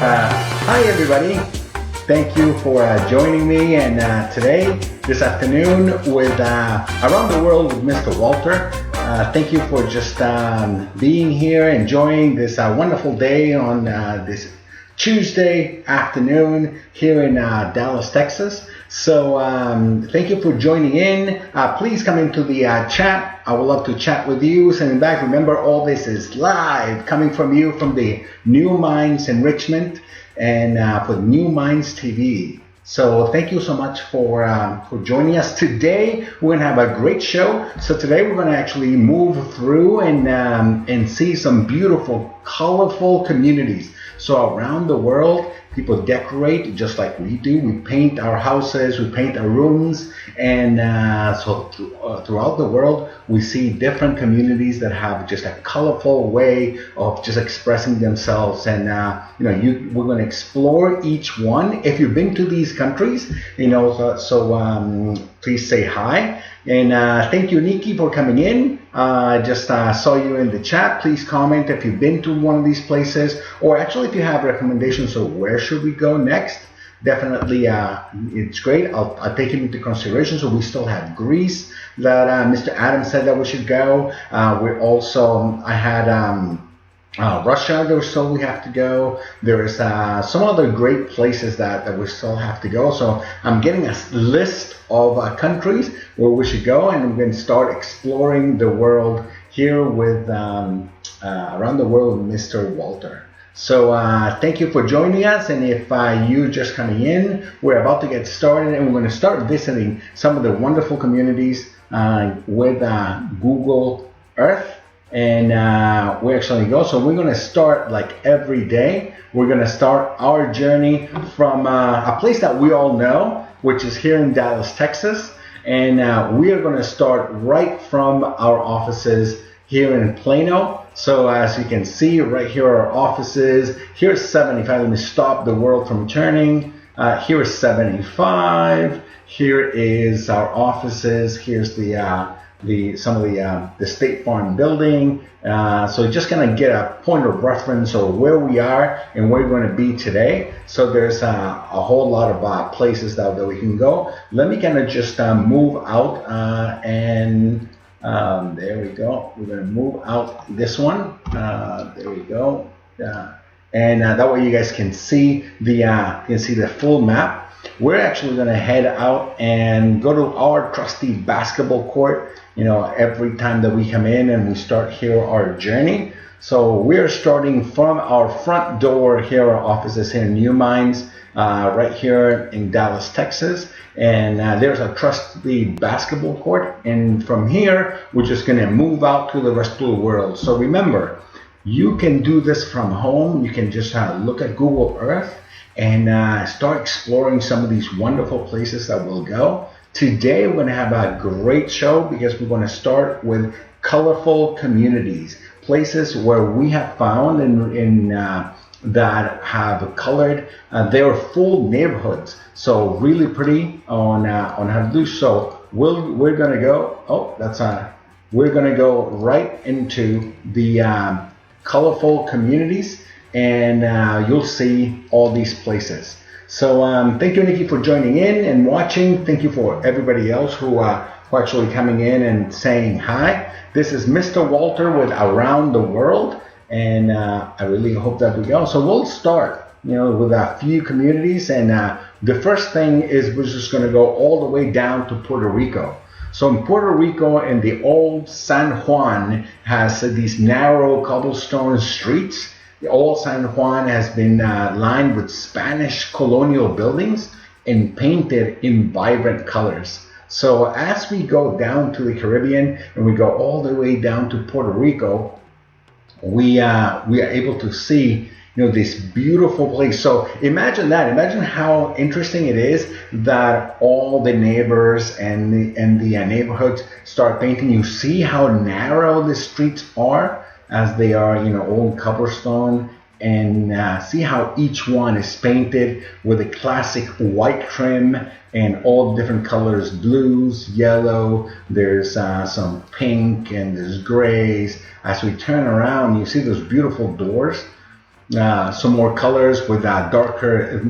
Hi everybody, thank you for joining me and this afternoon with Around the World with Mr. Walter. Thank you for just being here, enjoying this wonderful day on this Tuesday afternoon here in Dallas, Texas. So thank you for joining in. Please come into the chat. I would love to chat with you. Sending back, remember all this is live coming from you from the New Minds Enrichment and for New Minds TV. So thank you so much for joining us. Today we're going to have a great show. So today we're going to actually move through and see some beautiful, colorful communities. So around the world, people decorate just like we do. We paint our houses, we paint our rooms, and throughout the world, we see different communities that have just a colorful way of just expressing themselves. And we're going to explore each one. If you've been to these countries, please say hi. And thank you, Nikki, for coming in. Just saw you in the chat. Please comment if you've been to one of these places, or actually if you have recommendations of where should we go next. Definitely, it's great. I'll take it into consideration. So we still have Greece that Mr. Adams said that we should go. I had Russia, there still we have to go. There is some other great places that we still have to go. So I'm getting a list of countries where we should go, and we're going to start exploring the world here with Around the World with Mr. Walter. So thank you for joining us, and if you're just coming in, we're about to get started, and we're going to start visiting some of the wonderful communities with Google Earth. And we actually go. So we're going to start like every day. We're going to start our journey from a place that we all know, which is here in Dallas, Texas. And we are going to start right from our offices here in Plano. So as you can see right here are our offices. Here's 75. Let me stop the world from turning. Here is 75. Here is our offices. Here's the State Farm building. So just gonna get a point of reference of where we are and where we're going to be today. So there's a whole lot of places that we can go. Let me kind of just move out and there we go. We're going to move out this one. There we go. And that way you guys can see the full map. We're actually going to head out and go to our trusty basketball court, every time that we come in and we start here our journey. So we're starting from our front door here, our offices here in New Minds, right here in Dallas, Texas. And there's a trusty basketball court. And from here, we're just going to move out to the rest of the world. So remember, you can do this from home. You can just look at Google Earth and start exploring some of these wonderful places that we'll go. Today, we're going to have a great show because we're going to start with colorful communities, places where we have found that have colored their full neighborhoods. So really pretty on how to do so. We're going to go. We're going to go right into the colorful communities. And you'll see all these places. So thank you, Nikki, for joining in and watching. Thank you for everybody else who are actually coming in and saying hi. This is Mr. Walter with Around the World, and I really hope that we go. So we'll start, with a few communities, and the first thing is we're just going to go all the way down to Puerto Rico. So in Puerto Rico, in the old San Juan has these narrow cobblestone streets. The old San Juan has been lined with Spanish colonial buildings and painted in vibrant colors. So as we go down to the Caribbean and we go all the way down to Puerto Rico, we are able to see this beautiful place. So imagine that. Imagine how interesting it is that all the neighbors and the neighborhoods start painting. You see how narrow the streets are, as they are, old cobblestone, and see how each one is painted with a classic white trim and all different colors, blues, yellow, there's some pink, and there's grays. As we turn around, you see those beautiful doors. some more colors with darker,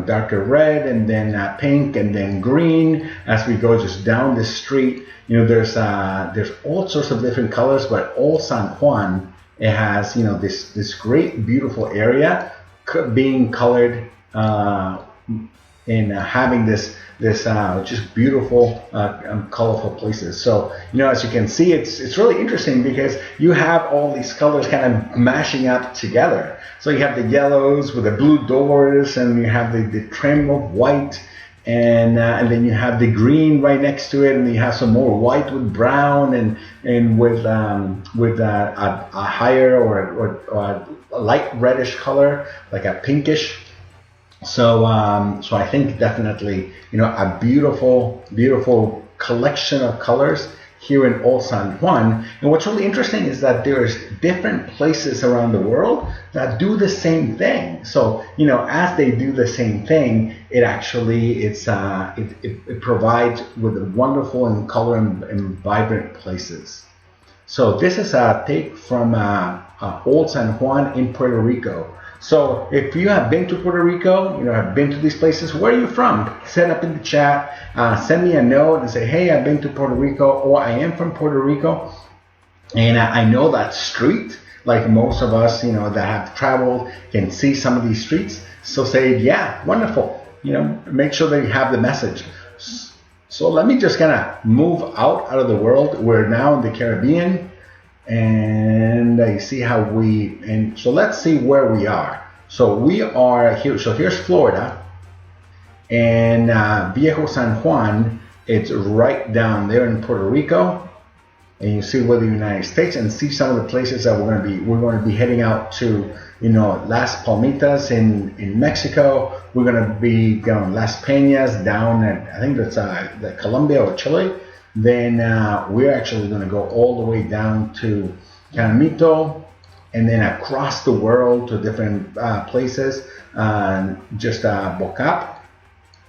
darker red, and then pink, and then green. As we go just down the street, there's all sorts of different colors, but all San Juan, it has this great beautiful area being colored and having this just beautiful colorful places. So as you can see, it's really interesting because you have all these colors kind of mashing up together. So you have the yellows with the blue doors, and you have the trim of white, and then you have the green right next to it, and you have some more white with brown, and with a higher or a light reddish color, like a pinkish. So I think definitely a beautiful collection of colors here in Old San Juan. And what's really interesting is that there's different places around the world that do the same thing. So as they do the same thing, it actually it provides with wonderful and color and vibrant places. So this is a take from Old San Juan in Puerto Rico. So if you have been to Puerto Rico, have been to these places, where are you from? Send up in the chat, send me a note and say, hey, I've been to Puerto Rico, or I am from Puerto Rico, and I know that street, like most of us, that have traveled can see some of these streets. So say, yeah, wonderful. Make sure that you have the message. So let me just kind of move out of the world. We're now in the Caribbean. And you see how so let's see where we are. So we are here. So here's Florida, and Viejo San Juan. It's right down there in Puerto Rico, and you see where the United States, and see some of the places that we're going to be heading out to. Las Palmitas in Mexico. We're going to be going Las Peñas down at, I think that's the Colombia or Chile. Then we're actually going to go all the way down to Caimito, and then across the world to different places, just Bocap,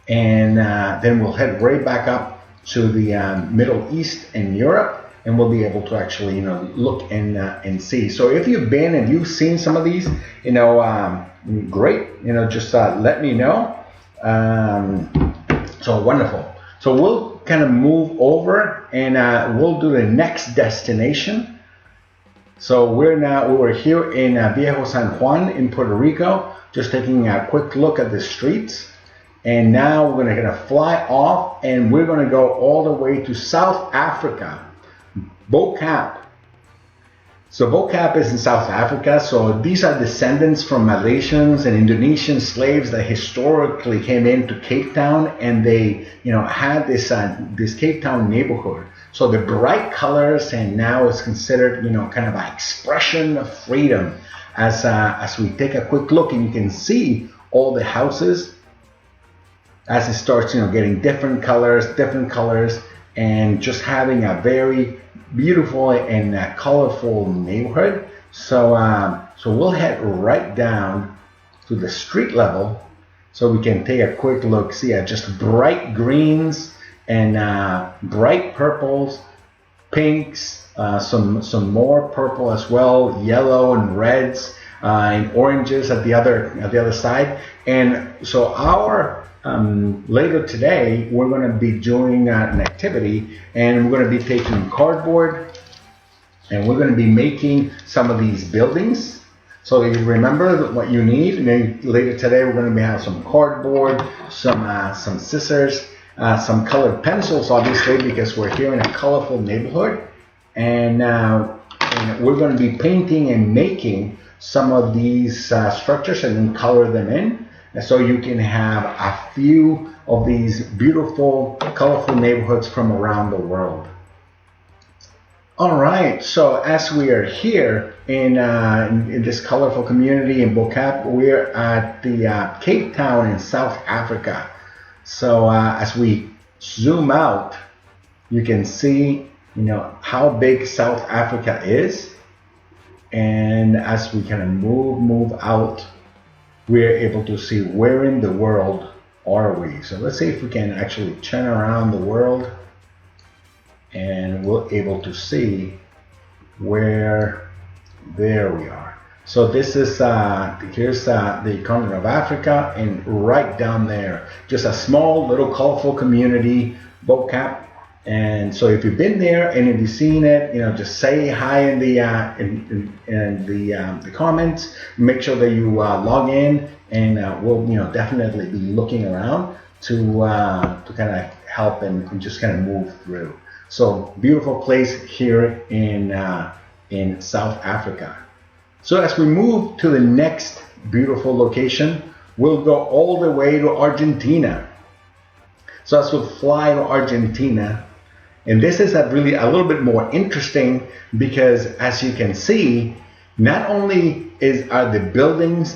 and then we'll head right back up to the Middle East and Europe, and we'll be able to actually look and see. So if you've been and you've seen some of these, great, just let me know. So wonderful. So we'll kind of move over, and we'll do the next destination. So we're here in Viejo San Juan in Puerto Rico, just taking a quick look at the streets. And now we're going to fly off, and we're going to go all the way to South Africa, Bo-Kaap. So Bo-Kaap is in South Africa. So these are descendants from Malaysians and Indonesian slaves that historically came into Cape Town, and they, had this Cape Town neighborhood. So the bright colors, and now it's considered, kind of an expression of freedom. As we take a quick look, and you can see all the houses as it starts, getting different colors, and just having a very beautiful and colorful neighborhood. So we'll head right down to the street level, so we can take a quick look. See, just bright greens and bright purples, pinks, some more purple as well, yellow and reds, and oranges at the other side. And so our later today, we're going to be doing an activity, and we're going to be taking cardboard, and we're going to be making some of these buildings. So you remember what you need. And then later today, we're going to have some cardboard, some scissors, some colored pencils, obviously, because we're here in a colorful neighborhood, and we're going to be painting and making some of these structures and then color them in. So you can have a few of these beautiful, colorful neighborhoods from around the world. All right, so as we are here in this colorful community in Bo-Kaap, we're at the Cape Town in South Africa. So as we zoom out, you can see, how big South Africa is. And as we kind of move out, we're able to see where in the world are we. So let's see if we can actually turn around the world, and we're able to see where, there we are. So this is here's the continent of Africa, and right down there, just a small little colorful community, Boat Cap. And so if you've been there and if you've seen it, just say hi in the the comments. Make sure that you log in, and we'll definitely be looking around to kind of help and just kind of move through. So beautiful place here in South Africa. So as we move to the next beautiful location, we'll go all the way to Argentina. So as we fly to Argentina, and this is really a little bit more interesting because as you can see, not only are the buildings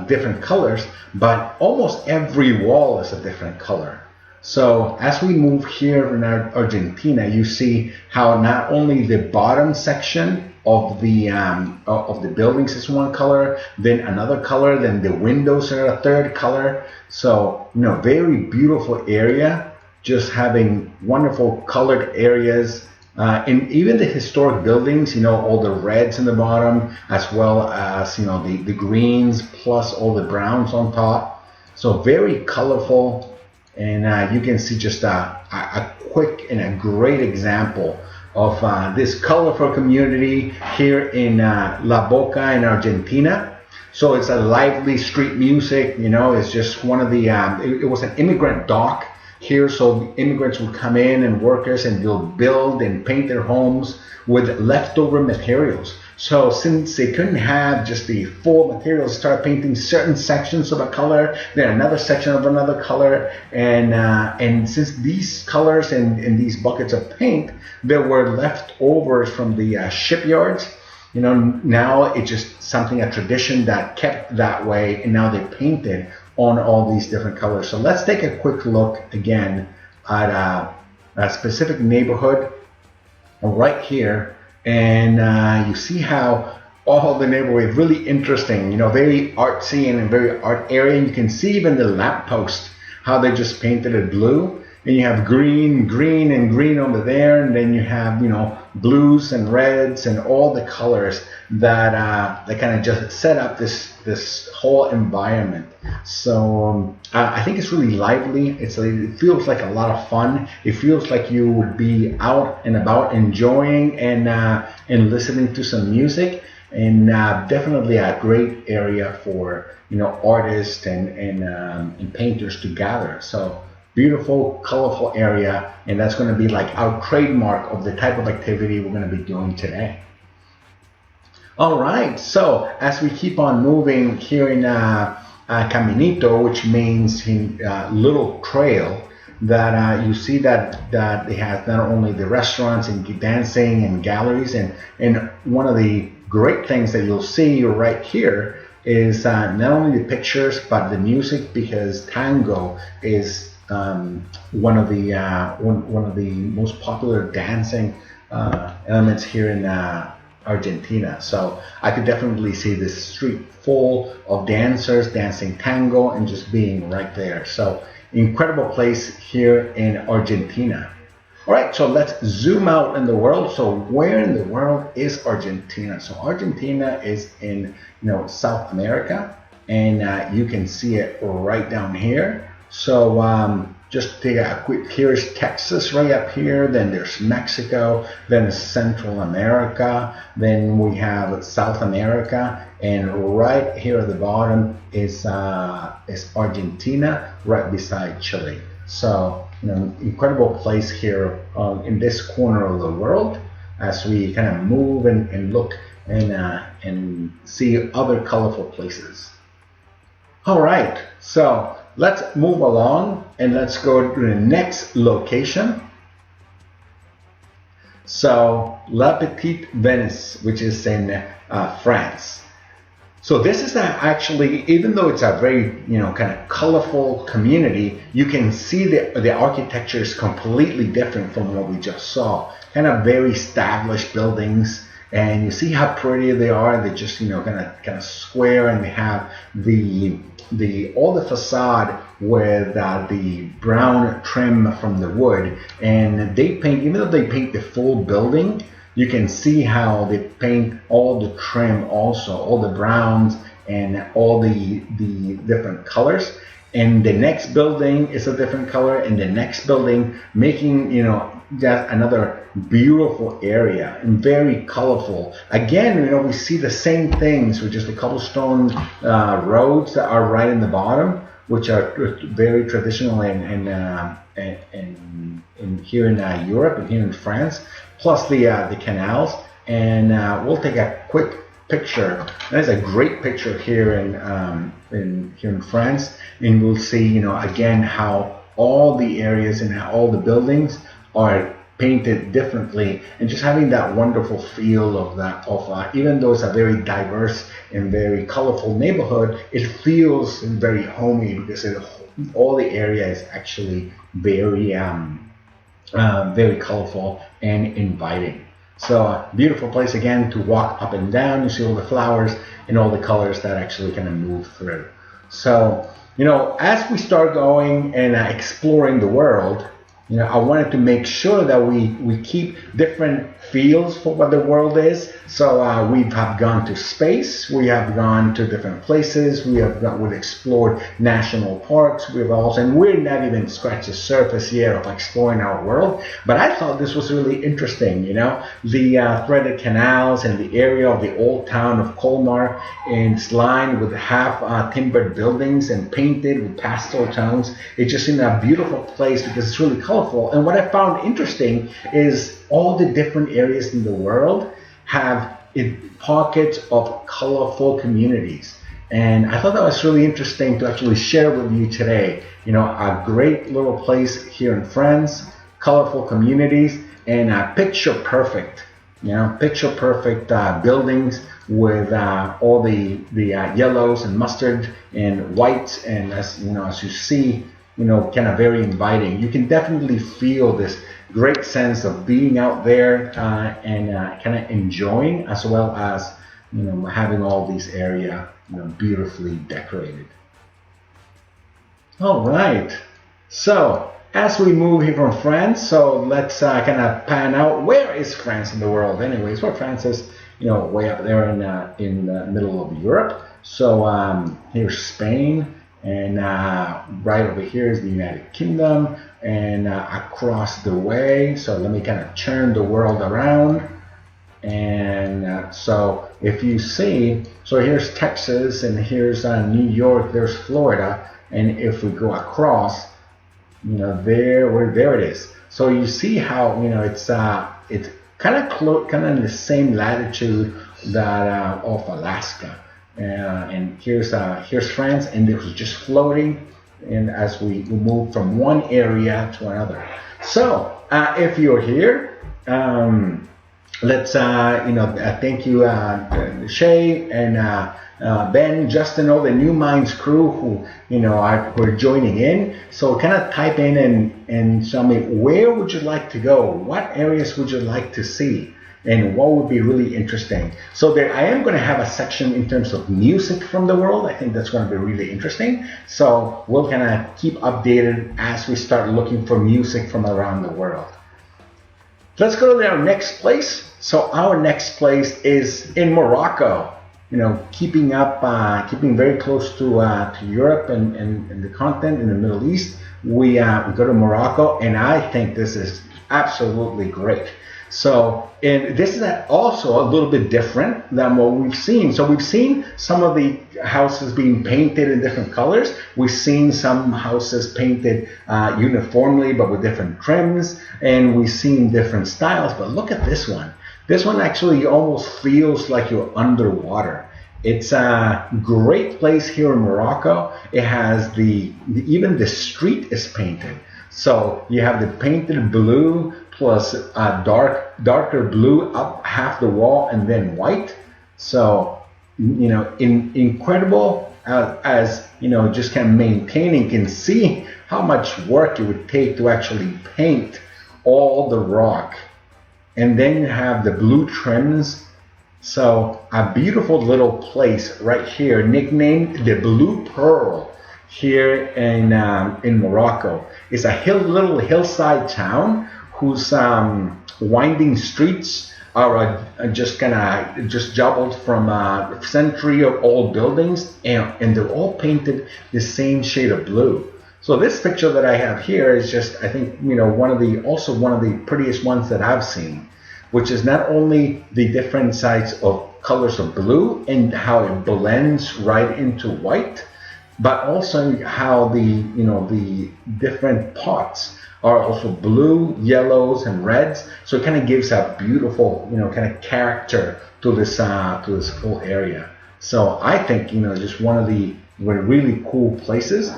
different colors, but almost every wall is a different color. So as we move here in Argentina, you see how not only the bottom section of the buildings is one color, then another color, then the windows are a third color. So very beautiful area, just having wonderful colored areas, and even the historic buildings, all the reds in the bottom, as well as the greens plus all the browns on top. So very colorful. And you can see just a quick and a great example of this colorful community here in La Boca in Argentina. So it's a lively street music, it's just one of the, it was an immigrant dock here. So immigrants would come in and workers, and they'll build and paint their homes with leftover materials. So since they couldn't have just the full materials, start painting certain sections of a color, then another section of another color, and since these colors and these buckets of paint that were leftovers from the shipyards, now it's just a tradition that kept that way, and now they painted on all these different colors. So let's take a quick look again at a specific neighborhood right here. And you see how all the neighborhood is really interesting, very artsy and very art area. And you can see even the lamppost, how they just painted it blue. And you have green, and green over there. And then you have, blues and reds and all the colors that kind of just set up this whole environment. So I think it's really lively. It feels like a lot of fun. It feels like you would be out and about enjoying and listening to some music. And definitely a great area for artists and painters to gather. So beautiful, colorful area, and that's going to be like our trademark of the type of activity we're going to be doing today. All right, so as we keep on moving here in Caminito, which means little trail, that you see that it has not only the restaurants and dancing and galleries, and one of the great things that you'll see right here is not only the pictures but the music, because tango is one of the most popular dancing elements here in Argentina. So I could definitely see this street full of dancers dancing tango and just being right there. So incredible place here in Argentina. All right, so let's zoom out in the world. So where in the world is Argentina? So Argentina is in South America, and you can see it right down here. So just take a quick, here's Texas right up here, then there's Mexico, then there's Central America, then we have South America, and right here at the bottom is Argentina, right beside Chile. So incredible place here in this corner of the world as we kind of move and look and see other colorful places. All right, so let's move along and let's go to the next location. So La Petite Venice, which is in France. So this is actually, even though it's a very kind of colorful community, you can see the architecture is completely different from what we just saw. Kind of very established buildings, and you see how pretty they are. They just kind of square, and they have all the facade with the brown trim from the wood, and they paint, even though they paint the full building, you can see how they paint all the trim also, all the browns and all the different colors. And the next building is a different color, and the next building making, you know, just another beautiful area and very colorful. Again, you know, we see the same things, which is the cobblestone roads that are right in the bottom, which are very traditional in here in Europe and here in France, plus the canals. And we'll take a quick picture. That's a great picture here in France, and we'll see, you know, again how all the areas and how all the buildings are painted differently, and just having that wonderful feel of that even though it's a very diverse and very colorful neighborhood, it feels very homey because all the area is actually very very colorful and inviting. So beautiful place again to walk up and down. You see all the flowers and all the colors that actually kind of move through. So, you know, as we start going and exploring the world, you know, I wanted to make sure that we keep different feels for what the world is. So we have gone to space, we have gone to different places, we've explored national parks, and we're not even scratched the surface yet of exploring our world. But I thought this was really interesting, you know, the threaded canals and the area of the old town of Colmar, and it's lined with half timbered buildings and painted with pastel tones. It's just in a beautiful place because it's really colorful. And what I found interesting is all the different areas in the world have pockets of colorful communities. And I thought that was really interesting to actually share with you today. You know, a great little place here in France, colorful communities, and picture perfect, you know, picture perfect buildings with all the yellows and mustard and whites, and as you know, as you see, you know, kind of very inviting. You can definitely feel this great sense of being out there and kind of enjoying, as well as, you know, having all these area, you know, beautifully decorated. All right. So as we move here from France, so let's kind of pan out. Where is France in the world, anyways? Well, France is, you know, way up there in the middle of Europe. So here's Spain. And right over here is the United Kingdom, and across the way, so let me kind of turn the world around. And so if you see, so here's Texas, and here's New York, there's Florida, and if we go across, you know, there it is. So you see how, you know, it's kind of in the same latitude that of Alaska. And here's France, and this was just floating, and as we move from one area to another. So if you're here, let's you know, thank you Shay and Ben, Justin, all the New Minds crew who, you know, were joining in. So kind of type in and tell me, where would you like to go? What areas would you like to see? And what would be really interesting? So there, I am going to have a section in terms of music from the world. I think that's going to be really interesting. So we'll kind of keep updated as we start looking for music from around the world. Let's go to our next place. So our next place is in Morocco. You know, keeping very close to Europe and the continent in the Middle East. We go to Morocco, and I think this is absolutely great. So, and this is also a little bit different than what we've seen. So we've seen some of the houses being painted in different colors. We've seen some houses painted uniformly, but with different trims, and we've seen different styles. But look at this one. This one actually almost feels like you're underwater. It's a great place here in Morocco. It has even the street is painted. So you have the painted blue plus darker blue up half the wall, and then white. So, you know, incredible as you know, just kind of maintaining. You can see how much work it would take to actually paint all the rock, and then you have the blue trims. So a beautiful little place right here, nicknamed the Blue Pearl, here in Morocco. It's a little hillside town whose winding streets are just kind of just jumbled from a century of old buildings, and they're all painted the same shade of blue. So this picture that I have here is just, I think, one of the prettiest ones that I've seen, which is not only the different sides of colors of blue and how it blends right into white, but also how the different pots are also blue, yellows, and reds. So it kind of gives a beautiful, kind of character to this whole area. So I think, just one of the really cool places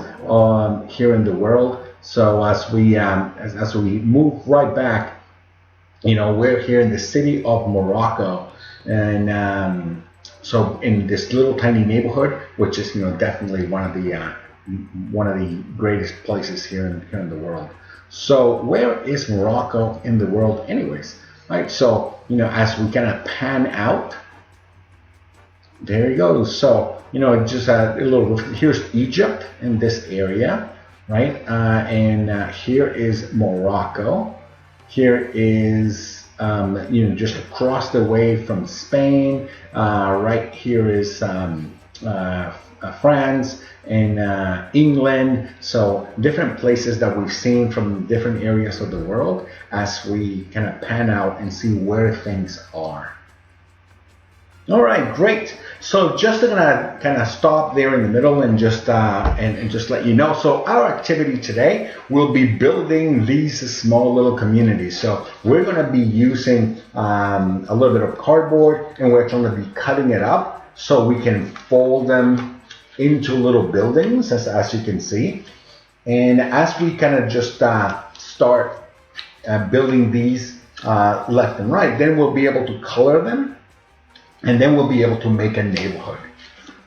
here in the world. So as we move right back, we're here in the city of Morocco, and so in this little tiny neighborhood, which is definitely one of the greatest places here in the world. So where is Morocco in the world, anyways? Right. So as we kind of pan out, there you go. So just a little. Here's Egypt in this area, right? And here is Morocco. Here is just across the way from Spain. Right here is France and England. So different places that we've seen from different areas of the world as we kind of pan out and see where things are. All right, great. So just gonna kind of stop there in the middle and just let you know. So our activity today will be building these small little communities. So we're gonna be using a little bit of cardboard, and we're going to be cutting it up so we can fold them into little buildings, as you can see. And as we kind of just start building these left and right, then we'll be able to color them. And then we'll be able to make a neighborhood.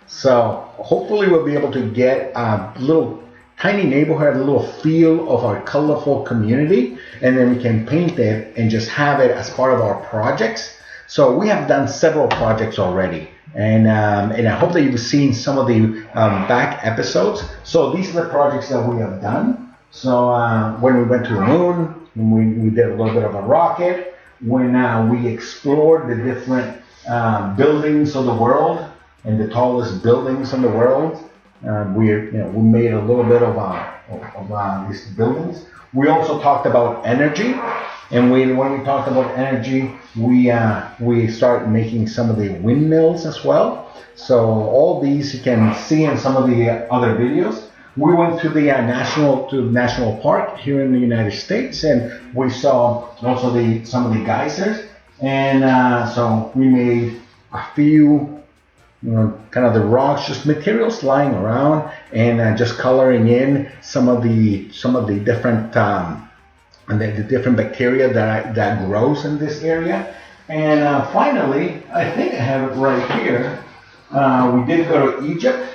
So hopefully we'll be able to get a little tiny neighborhood, a little feel of our colorful community, and then we can paint it and just have it as part of our projects. So we have done several projects already, and I hope that you've seen some of the back episodes. So these are the projects that we have done. So when we went to the moon, we did a little bit of a rocket. When we explored the different buildings of the world and the tallest buildings in the world, we made a little bit of these buildings. We also talked about energy, and when we talked about energy, we started making some of the windmills as well. So all these you can see in some of the other videos. We went to the national park here in the United States, and we saw also some of the geysers. And so we made a few, kind of the rocks, just materials lying around, and just coloring in some of the different the different bacteria that grows in this area. And finally, I think I have it right here. We did go to Egypt.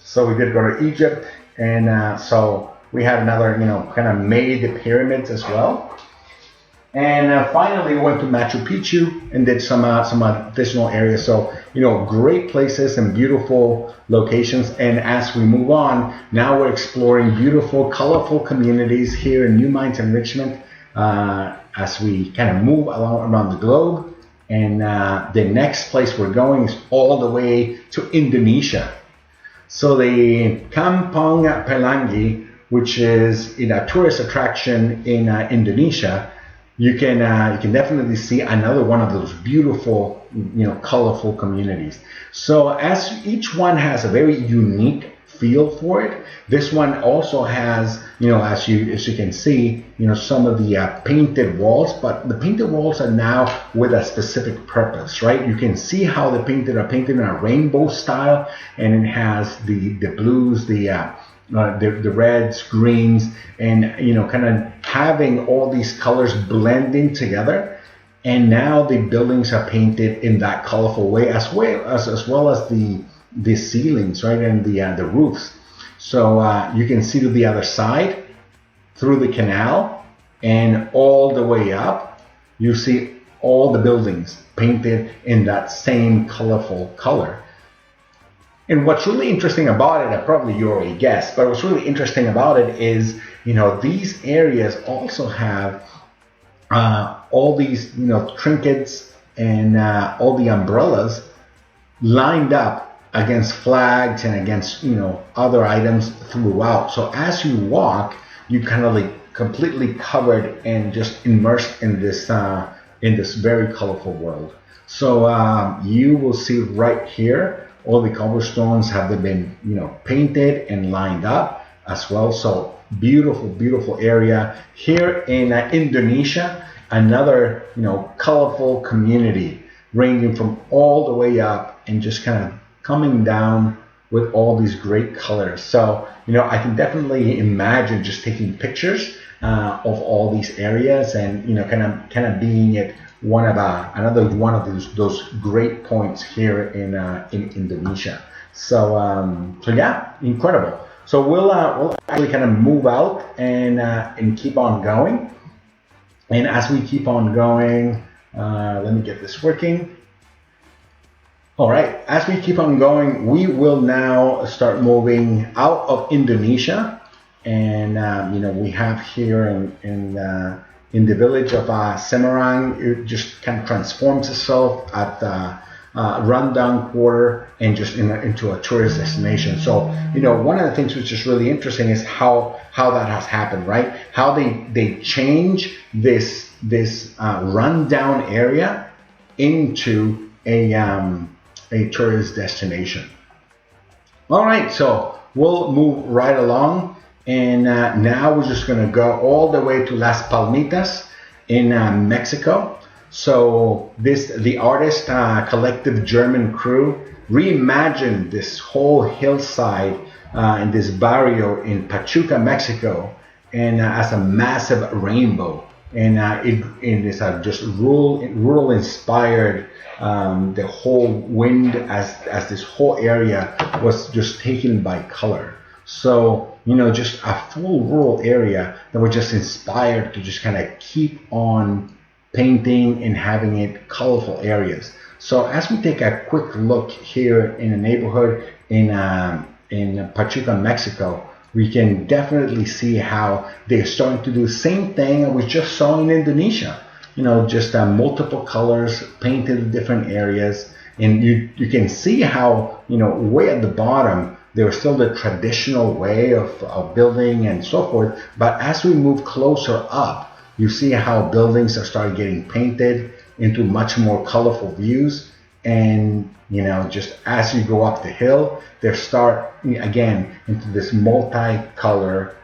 So we did go to Egypt, and so we had another, kind of made the pyramids as well. And finally, we went to Machu Picchu and did some additional areas. So, great places and beautiful locations. And as we move on, now we're exploring beautiful, colorful communities here in New Minds Enrichment as we kind of move around the globe. And the next place we're going is all the way to Indonesia. So the Kampung Pelangi, which is a tourist attraction in Indonesia, you can definitely see another one of those beautiful, colorful communities. So as each one has a very unique feel for it, this one also has, as you can see, some of the painted walls, but the painted walls are now with a specific purpose, right? You can see how are painted in a rainbow style, and it has the blues, the reds, greens, and kind of having all these colors blending together. And now the buildings are painted in that colorful way, as well as the ceilings, right, and the roofs. So you can see to the other side through the canal and all the way up, you see all the buildings painted in that same colorful color. And what's really interesting about it, probably you already guessed, but what's really interesting about it is, these areas also have all these, trinkets and all the umbrellas lined up against flags and against, other items throughout. So as you walk, you kind of like completely covered and just immersed in this very colorful world. So you will see right here, all the cobblestones have been, painted and lined up as well. So beautiful, beautiful area here in Indonesia. Another, colorful community ranging from all the way up and just kind of coming down with all these great colors. So, I can definitely imagine just taking pictures of all these areas and, kind of being at another one of those great points here in Indonesia. So, yeah, incredible. So we'll actually kind of move out and keep on going. And as we keep on going, let me get this working. All right, as we keep on going, we will now start moving out of Indonesia. And, we have here in the village of Semarang, it just kind of transforms itself at the rundown quarter and just into a tourist destination. So, one of the things which is really interesting is how that has happened, right? How they change this rundown area into a tourist destination. All right, so we'll move right along, and now we're just going to go all the way to Las Palmitas in Mexico. So the artist collective German crew reimagined this whole hillside in this barrio in Pachuca, Mexico, and as a massive rainbow. And it is just rural inspired. The whole wind as this whole area was just taken by color. So, just a full rural area that was just inspired to just kind of keep on painting and having it colorful areas. So as we take a quick look here in a neighborhood in Pachuca, Mexico, we can definitely see how they're starting to do the same thing that we just saw in Indonesia. Just multiple colors painted in different areas. And you can see how, way at the bottom, there was still the traditional way of building and so forth. But as we move closer up, you see how buildings are starting getting painted into much more colorful views. And, just as you go up the hill, they start again into this multi-color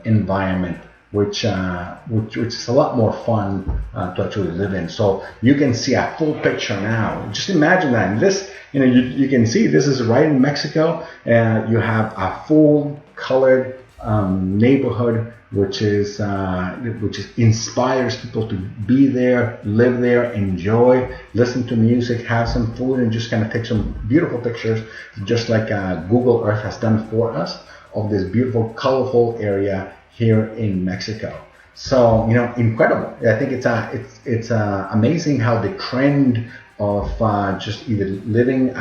environment, which is a lot more fun to actually live in. So you can see a full picture now. Just imagine that. And this, you can see this is right in Mexico. You have a full colored neighborhood, which inspires people to be there, live there, enjoy, listen to music, have some food, and just kind of take some beautiful pictures, just like Google Earth has done for us, of this beautiful, colorful area here in Mexico. So, incredible. I think it's amazing how the trend of just either living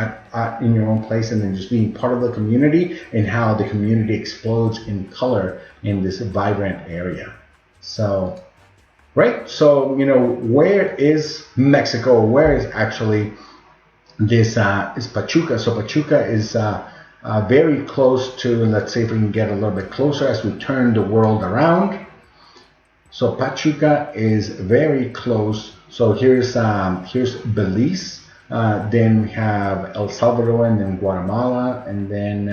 in your own place and then just being part of the community, and how the community explodes in color in this vibrant area. So, right. So, where is Mexico? Where is actually this is Pachuca? So Pachuca is very close to, let's see if we can get a little bit closer as we turn the world around. So Pachuca is very close. So here's Belize, then we have El Salvador, and then Guatemala, and then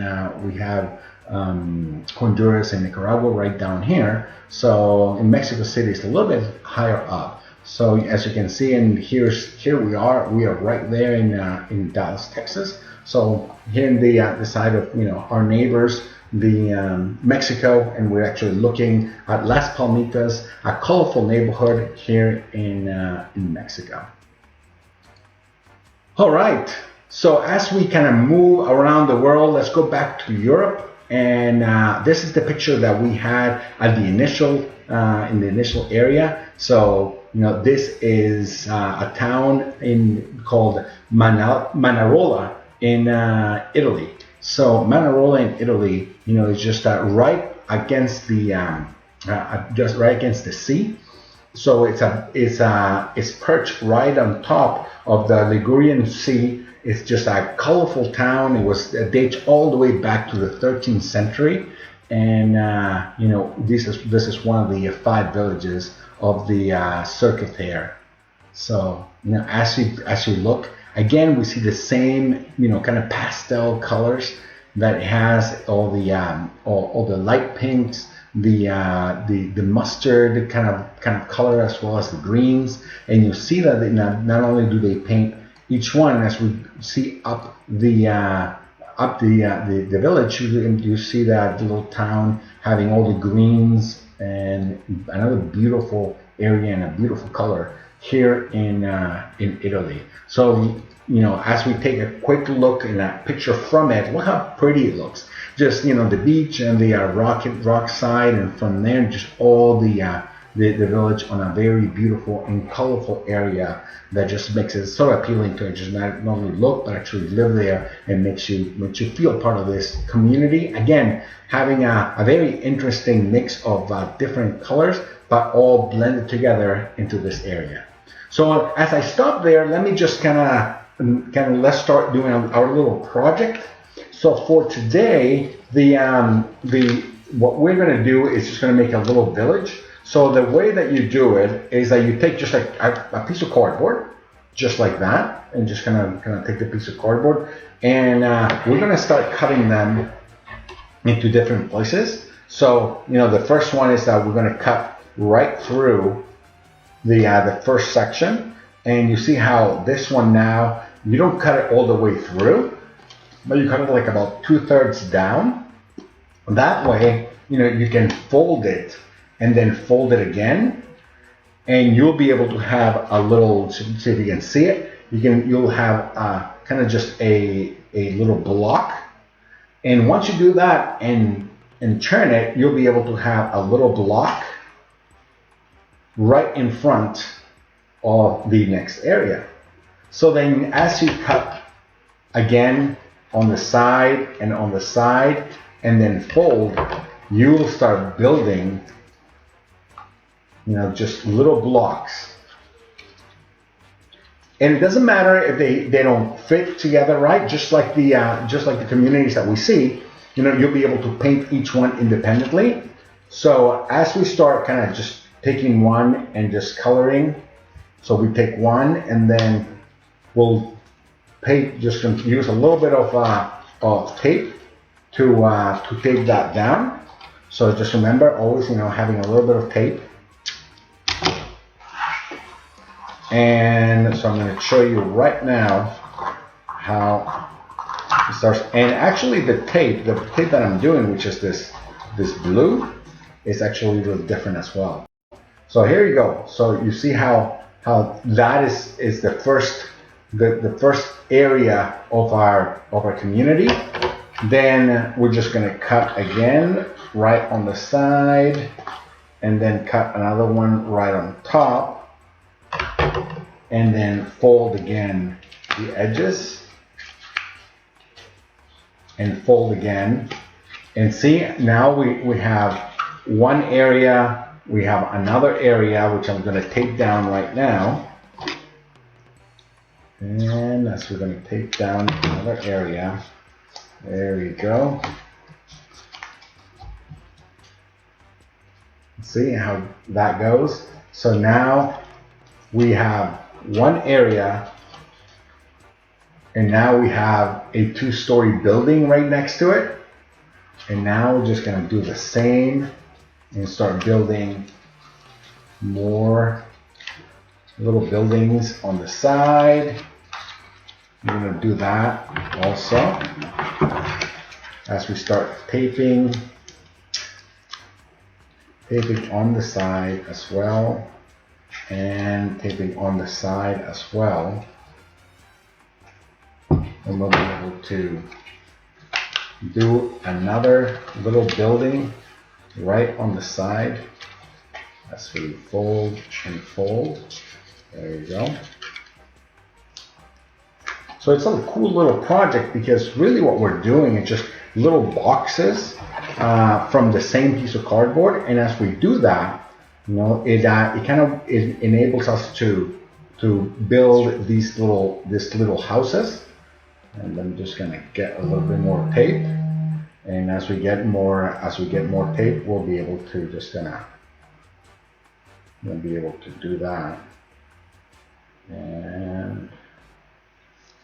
we have Honduras and Nicaragua right down here. So in Mexico City, it's a little bit higher up. So as you can see, and here we are right there in Dallas, Texas. So here in the side of our neighbors, the Mexico, and we're actually looking at Las Palmitas, a colorful neighborhood here in Mexico. All right, so as we kind of move around the world, let's go back to Europe, and this is the picture that we had at the initial in the initial area. So this is a town called Manarola in Italy. So Manarola in Italy, is just right against the sea, So it's perched right on top of the Ligurian Sea. It's just a colorful town. It dates all the way back to the 13th century, and you know, this is one of the 5 villages of the circuit there. So, you know, as you look again, we see the same, you know, kind of pastel colors that it has, all the light pinks, the mustard kind of color, as well as the greens. And you see that they not only do they paint each one, as we see up the village, you see that little town having all the greens, and another beautiful area and a beautiful color here in Italy. So, you know, as we take a quick look in that picture from it, look how pretty it looks. Just, you know, the beach and the rock side, and from there just all the village on a very beautiful and colorful area that just makes it so appealing to just not only look but actually live there, and makes you feel part of this community. Again, having a very interesting mix of different colors, but all blended together into this area. So as I stop there, let me just kind of let's start doing our little project. So for today, what we're going to do is just going to make a little village. So the way that you do it is that you take just a piece of cardboard, just like that, and just kind of take the piece of cardboard, and we're going to start cutting them into different places. So, you know, the first one is that we're going to cut right through the first section, and you see how this one now, you don't cut it all the way through, but you cut it like about 2/3 down. That way, you know, you can fold it and then fold it again, and you'll be able to have a little, see if you can see it, you'll have kind of just a little block. And once you do that and turn it, you'll be able to have a little block right in front of the next area. So then as you cut again on the side and on the side, and then fold, you will start building, you know, just little blocks. And it doesn't matter if they don't fit together, right? Just like the communities that we see, you know, you'll be able to paint each one independently. So as we start kind of just taking one and just coloring, so we take one and then we'll paint, just use a little bit of tape to tape that down. So just remember, always, you know, having a little bit of tape. And so I'm going to show you right now how it starts. And actually the tape that I'm doing, which is this blue, is actually a little different as well. So here you go. So you see how that is the first area of our community. Then we're just going to cut again right on the side, and then cut another one right on top, and then fold again the edges, and fold again. And see, now we have one area, we have another area, which I'm going to tape down right now. And as we're going to tape down another area, there we go. See how that goes? So now we have one area, and now we have a 2-story building right next to it. And now we're just going to do the same and start building more little buildings on the side. We're going to do that also as we start taping on the side as well, and taping on the side as well. And we'll be able to do another little building right on the side as we fold and fold. There you go. So it's a cool little project, because really what we're doing is just little boxes from the same piece of cardboard. And as we do that, You know, it enables us to build this little houses. And I'm just gonna get a little bit more tape. And as we get more tape, we'll be able to do that. And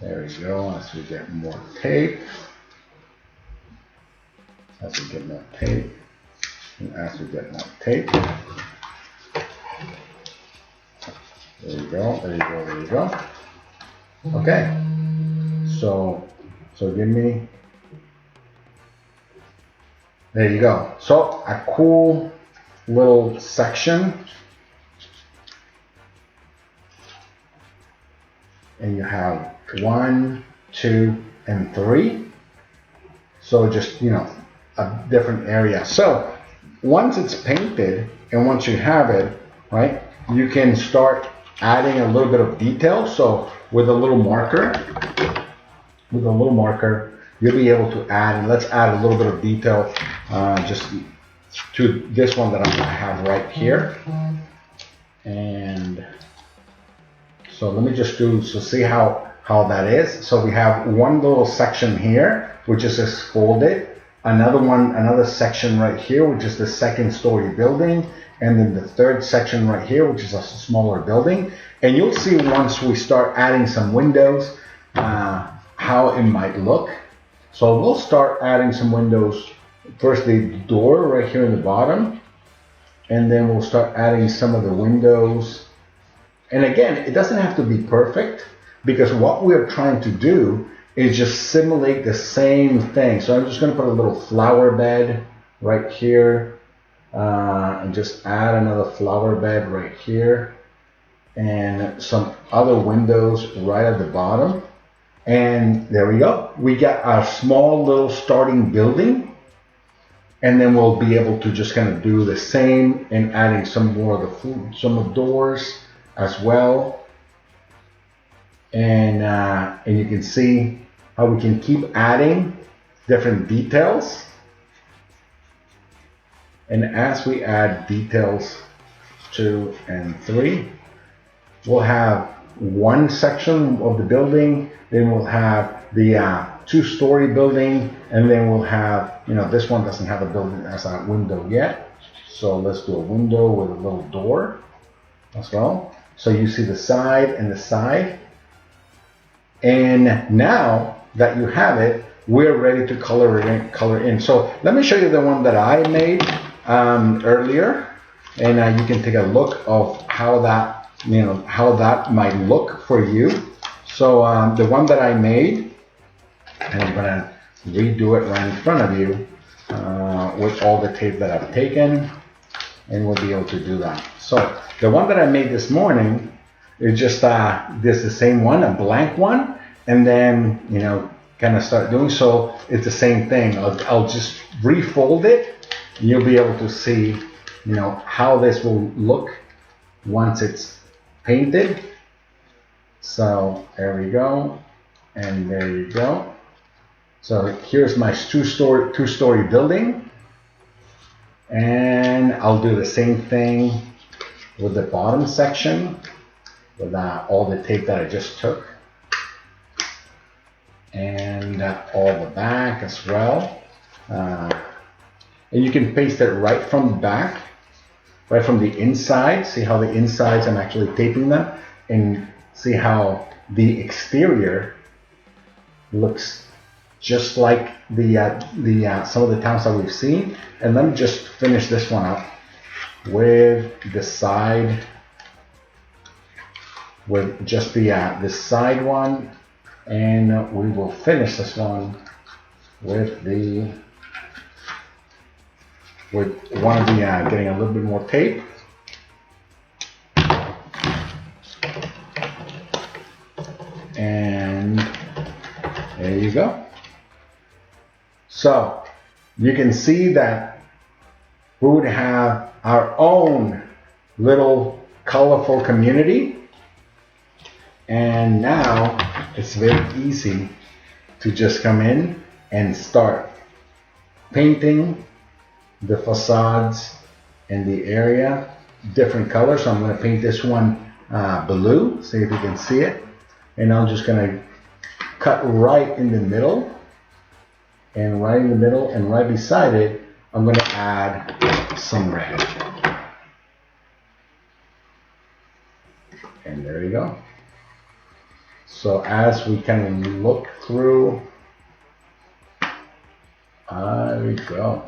there we go. As we get more tape, and as we get more tape, there you go. Okay. So give me. There you go. So a cool little section. And you have 1, 2, and 3. So just, you know, a different area. So once it's painted and once you have it, right, you can start adding a little bit of detail. So with a little marker, you'll be able to add, and let's add a little bit of detail just to this one that I'm going to have right here. And so let me just see how that is. So we have one little section here, which is just folded. Another section right here, which is the second story building. And then the third section right here, which is a smaller building. And you'll see once we start adding some windows, how it might look. So we'll start adding some windows. First the door right here in the bottom. And then we'll start adding some of the windows. And again, it doesn't have to be perfect, because what we're trying to do is just simulate the same thing. So I'm just going to put a little flower bed right here, and just add another flower bed right here, and some other windows right at the bottom. And there we go. We got our small little starting building, and then we'll be able to just kind of do the same and adding some more of the food, some of the doors as well. And you can see how we can keep adding different details. And as we add details 2 and 3, we'll have one section of the building, then we'll have the 2-story building, and then we'll have, you know, this one doesn't have a building as a window yet. So let's do a window with a little door as well. So you see the side and the side. And now that you have it, we're ready to color in. So let me show you the one that I made earlier, and you can take a look of how that, you know, how that might look for you. So the one that I made, and I'm gonna redo it right in front of you with all the tape that I've taken, and we'll be able to do that. So the one that I made this morning is just this the same one, a blank one, and then, you know, kind of start doing. So it's the same thing. I'll just refold it, and you'll be able to see, you know, how this will look once it's painted. So there we go, and there you go. So here's my two-story building, and I'll do the same thing with the bottom section with all the tape that I just took, and all the back as well. And you can paste it right from the back, right from the inside. See how the insides, I'm actually taping them, and see how the exterior looks just like the some of the towns that we've seen. And let me just finish this one up with the side, with just the side one, and we will finish this one with one of the getting a little bit more tape. And there you go. So you can see that we would have our own little colorful community. And now it's very easy to just come in and start painting the facades in the area different colors. So I'm going to paint this one blue. See if you can see it. And I'm just going to cut right in the middle. And right in the middle and right beside it, I'm going to add some red. And there you go. So as we kind of look through, there we go.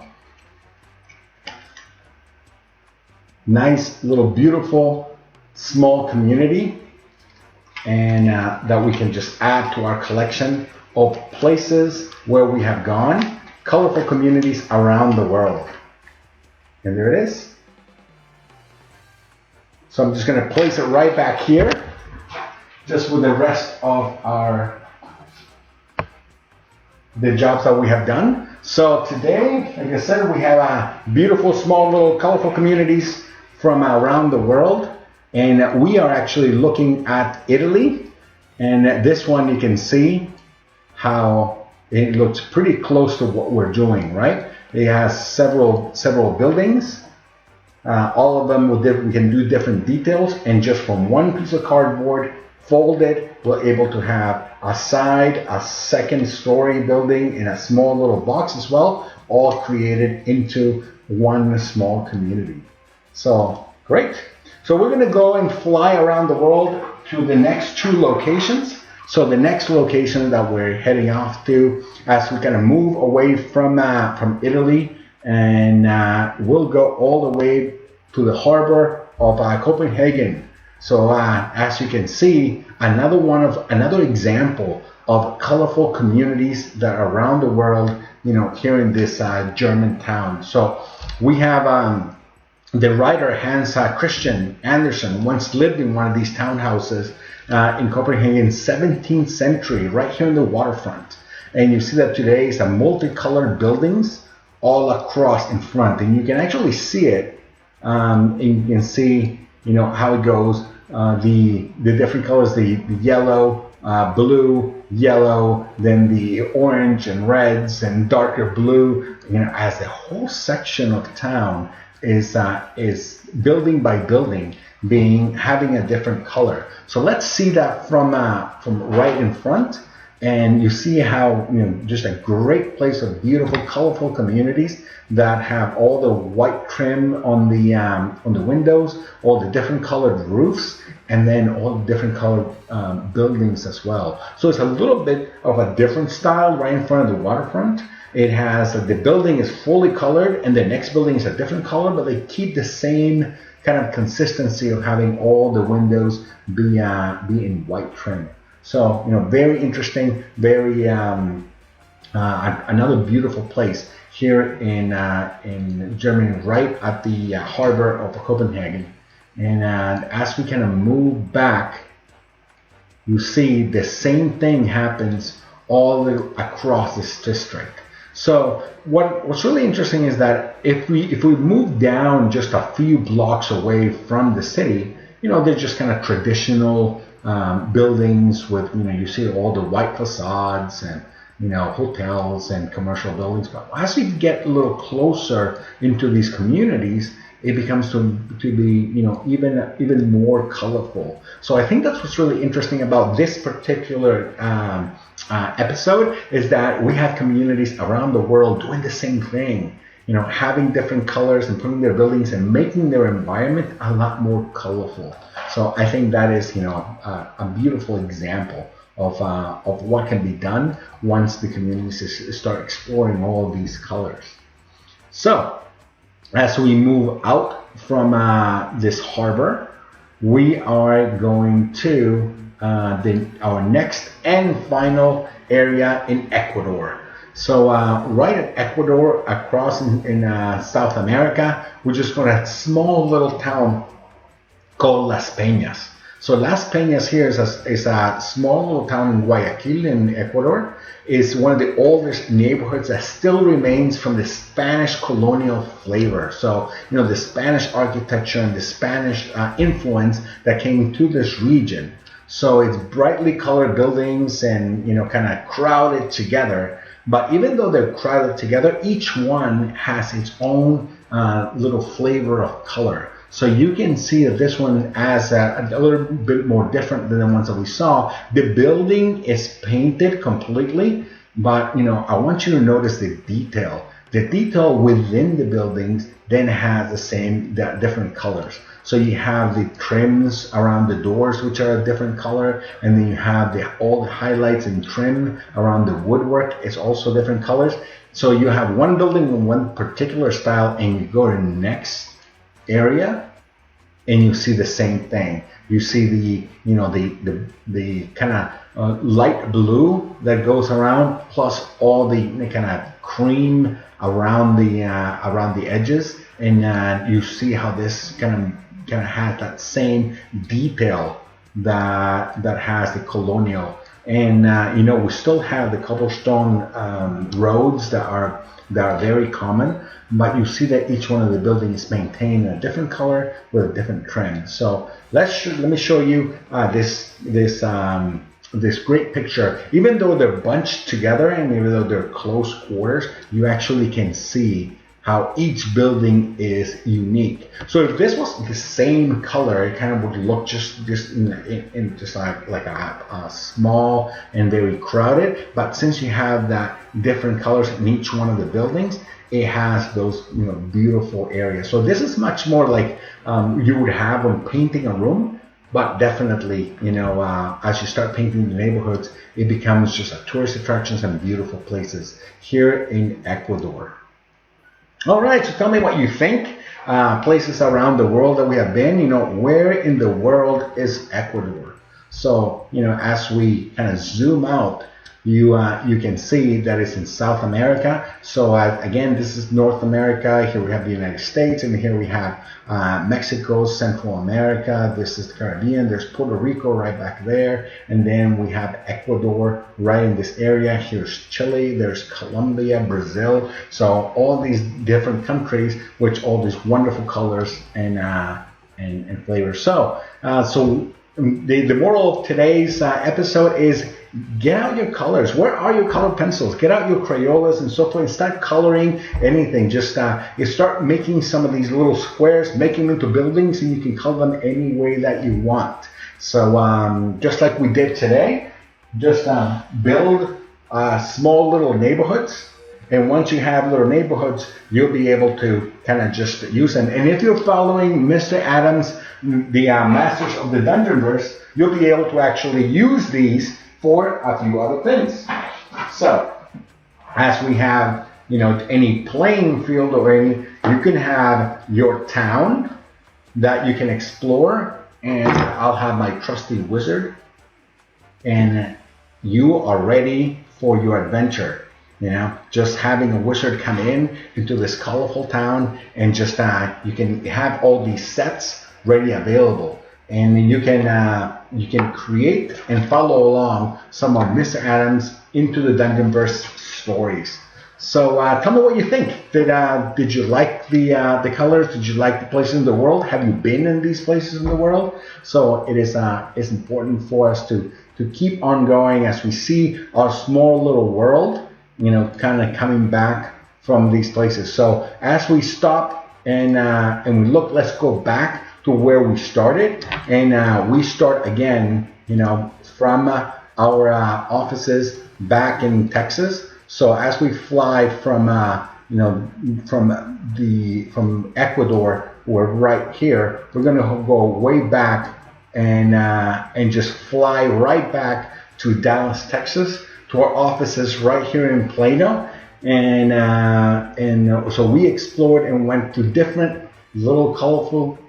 Nice little beautiful small community, and that we can just add to our collection of places where we have gone, colorful communities around the world. And there it is. So I'm just going to place it right back here, just with the rest of the jobs that we have done. So today, like I said, we have beautiful, small, little, colorful communities from around the world. And we are actually looking at Italy. And this one, you can see how it looks pretty close to what we're doing, right? It has several buildings. All of them we can do different details, and just from one piece of cardboard folded, we're able to have a second story building in a small little box as well, all created into one small community. So great. So we're going to go and fly around the world to the next two locations. So the next location that we're heading off to, as we kind of move away from Italy, and we'll go all the way to the harbor of Copenhagen. So as you can see, another example of colorful communities that are around the world, here in this German town. So we have the writer Hans Christian Andersen once lived in one of these townhouses in Copenhagen, 17th century, right here in the waterfront. And you see that today is a multicolored buildings all across in front, and you can actually see it. And you can see, how it goes. The different colors, the yellow, blue, yellow, then the orange and reds and darker blue. As the whole section of town is building by building having a different color. So let's see that from right in front, and you see how just a great place of beautiful, colorful communities that have all the white trim on the windows, all the different colored roofs, and then all the different colored buildings as well. So it's a little bit of a different style right in front of the waterfront. It has the building is fully colored, and the next building is a different color, but they keep the same kind of consistency of having all the windows be in white trim. So very interesting, very another beautiful place here in Germany, right at the harbor of Copenhagen. And as we kind of move back, you see the same thing happens all across this district. So what's really interesting is that if we move down just a few blocks away from the city, they're just kind of traditional buildings with, you see all the white facades and, hotels and commercial buildings. But as we get a little closer into these communities, it becomes to be, even more colorful. So I think that's what's really interesting about this particular episode, is that we have communities around the world doing the same thing, having different colors and putting their buildings and making their environment a lot more colorful. So I think that is, a beautiful example of what can be done once the communities start exploring all of these colors. So as we move out from this harbor, we are going to our next and final area in Ecuador. So right at Ecuador, across in South America, we're just going to a small little town called Las Peñas. So Las Peñas here is a small little town in Guayaquil in Ecuador. It's one of the oldest neighborhoods that still remains from the Spanish colonial flavor. So, the Spanish architecture and the Spanish influence that came to this region. So it's brightly colored buildings and, kind of crowded together. But even though they're crowded together, each one has its own little flavor of color. So you can see that this one has a little bit more different than the ones that we saw. The building is painted completely, but I want you to notice the detail. The detail within the buildings then has the different colors. So you have the trims around the doors, which are a different color, and then you have all the highlights and trim around the woodwork. It's also different colors. So you have one building in one particular style, and you go to the next area, and you see the same thing. You see the kind of light blue that goes around, plus all the kind of cream around the edges, and you see how this kind of has that same detail that has the colonial. And we still have the cobblestone roads that are very common, but you see that each one of the buildings is maintained in a different color with a different trim. So let me show you this great picture. Even though they're bunched together and even though they're close quarters, you actually can see how each building is unique. So if this was the same color, it kind of would look just in just like a small and very crowded. But since you have that different colors in each one of the buildings, it has those beautiful areas. So this is much more like you would have when painting a room. But definitely, as you start painting the neighborhoods, it becomes just a tourist attractions and beautiful places here in Ecuador. All right, so tell me what you think. Places around the world that we have been, where in the world is Ecuador? So, as we kind of zoom out, you can see that it's in South America. So again, this is North America. Here we have the United States, and here we have Mexico, Central America. This is the Caribbean. There's Puerto Rico right back there, and then we have Ecuador right in this area. Here's Chile. There's Colombia, Brazil. So all these different countries, with all these wonderful colors and flavors. So the moral of today's episode is: get out your colors. Where are your color pencils? Get out your Crayolas and so forth and start coloring anything. Just you start making some of these little squares, making them into buildings, and you can color them any way that you want. So just like we did today, just build small little neighborhoods. And once you have little neighborhoods, you'll be able to kind of just use them. And if you're following Mr. Adams, the Masters of the Dungeonverse, you'll be able to actually use these for a few other things. So, as we have, any playing field or any, you can have your town that you can explore, and I'll have my trusty wizard, and you are ready for your adventure. Just having a wizard come into this colorful town, and just you can have all these sets ready available, and you can create and follow along some of Mr. Adams Into the Dungeonverse stories. So tell me what you think. Did you like the colors? Did you like the places in the world? Have you been in these places in the world? So it is it's important for us to keep on going as we see our small little world, kind of coming back from these places. So as we stop and we look, let's go back to where we started, and we start again, from our offices back in Texas. So as we fly from Ecuador, we're right here. We're going to go way back and just fly right back to Dallas, Texas, to our offices right here in Plano, and so we explored and went to different little colorful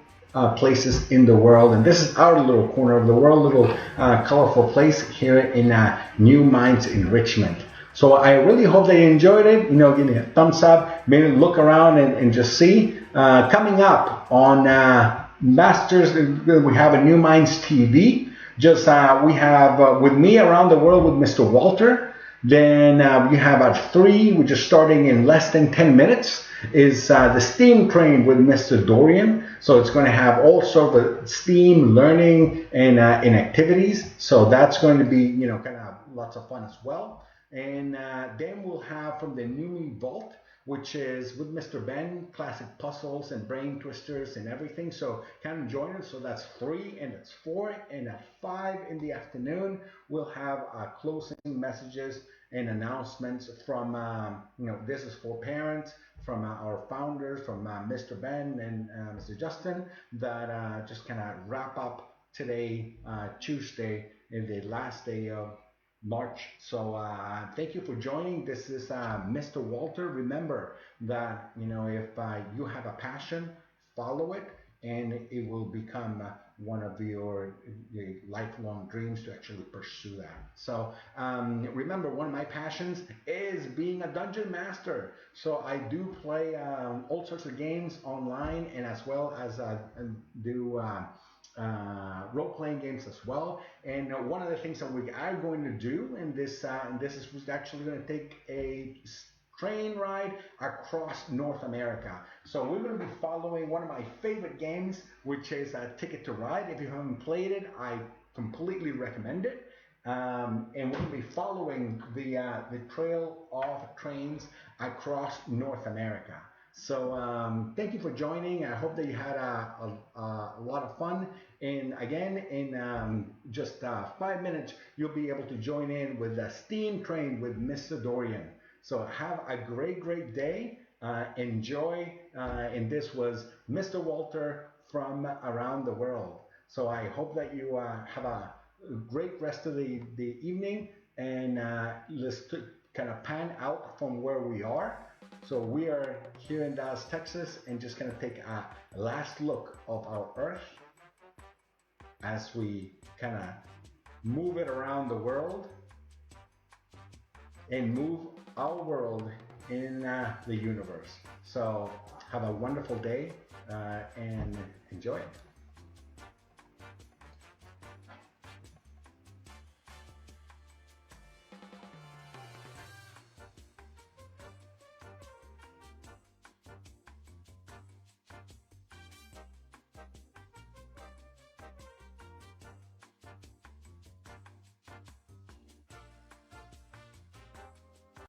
places in the world, and this is our little corner of the world, little colorful place here in New Minds Enrichment. So I really hope that you enjoyed it. Give me a thumbs up, maybe look around and just see. Coming up on Masters, we have a New Minds TV. Just we have with me around the world with Mr. Walter. Then we have at 3, which is starting in less than 10 minutes, is the STEAM train with Mr. Dorian. So it's going to have all sorts of STEAM learning and activities. So that's going to be kind of lots of fun as well. And then we'll have from the Numi Vault, which is with Mr. Ben, classic puzzles and brain twisters and everything. So come join us. So that's 3 and it's 4, and at 5 in the afternoon we'll have closing messages and announcements from this is for parents, from our founders, from Mr. Ben and Mr. Justin, that just kind of wrap up today, Tuesday, in the last day of March. So thank you for joining. This is Mr. Walter. Remember that if you have a passion, follow it, and it will become one of your lifelong dreams to actually pursue that. So remember, one of my passions is being a dungeon master. So I do play all sorts of games online, and as well as do role-playing games as well. And one of the things that we are going to do in this is actually going to take a train ride across North America. So we're going to be following one of my favorite games, which is Ticket to Ride. If you haven't played it, I completely recommend it. And we're going to be following the trail of trains across North America. So thank you for joining. I hope that you had a lot of fun. And again, in just 5 minutes, you'll be able to join in with the Steam Train with Mr. Dorian. So have a great day. Enjoy. And this was Mr. Walter from around the world. So I hope that you have a great rest of the evening. And let's kind of pan out from where we are. So we are here in Dallas, Texas, and just going to take a last look of our Earth as we kind of move it around the world and move our world in the universe. So have a wonderful day and enjoy it.